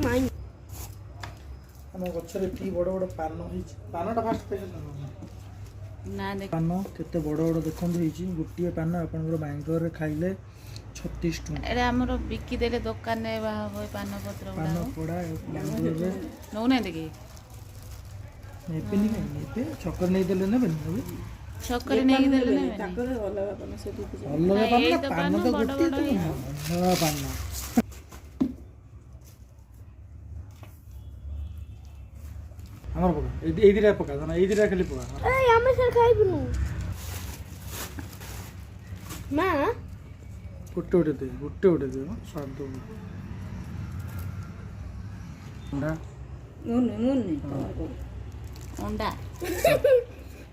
Mine हम गछरे की बड़ बड़ पान होइछ पानटा फास्ट पे ना देख पान केते बड़ बड़ देखंद होइछ गुटिए पान आपनकर बैंगलोर रे खाइले 36 टଙ୍କା एरे हमरो बिकी देले दुकान ने बा होय पान पत्र पान गुडा पोड़ा बैंगलोर रे नौ ना देखी नेपे नहीं नेपे चक्कर नहीं देले ने बन छकरे नहीं देले ना ताकर अलग पान से दुख जा अलग एई तो पान पान तो बड़ गुटिए बड़ तो ही। हां पान हमर पका ए दिरा पका ना ए दिरा खाली पका ए हम से खाइबनु मां गुट्टे उठे दे स्वाद दो अंडा मुन्ने अंडा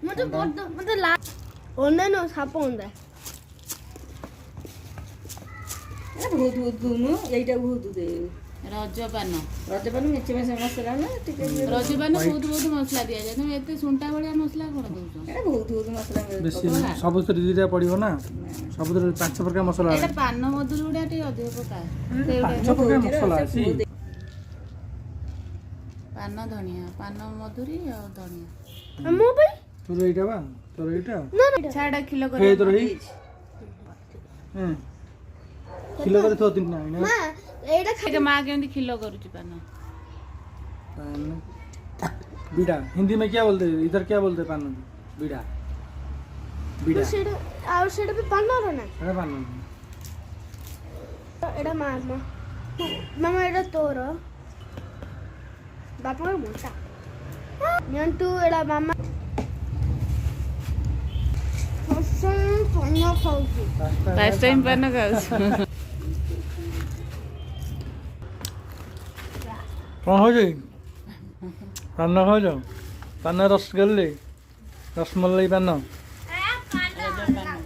मते ला ओने नो साप ओंदा ए बहुत बहुत दुनु एटा बहुत दे रजपान रजपान मेचे में मसला ना टिके रजपान बहुत बहुत मसला दिया जाए तुम एते सुंटा भलिया मसला कोन दउछ ए बहुत बहुत मसला बेसी सब थरी दिरा पड़ियो ना सब थरी 5 प्रकार मसाला एटा पान मधुर गुडा टे अधिक पका 5 प्रकार मसाला अछि पान धनिया पान मधुरी और धनिया हमो भाई तोर एटा बा तोर एटा ना छाड़ा किलो हे कर तोर हे हैं किलो करे तो 3 ना मां एटा के मां केंदी किलो करूची पान पान बीड़ा हिंदी में क्या बोलते हैं इधर क्या बोलते हैं पान बीड़ा बीड़ा सेटा और सेटा भी पान रो ना अरे पान एटा मामा मामा एटा तोर बापा मोटा न्यान तू एटा मामा हसन सोना खाउची फर्स्ट टाइम पान खाऊ कौन हो जाए पान हो जाओ पान रसगल्ले रसमलाई पान रजपान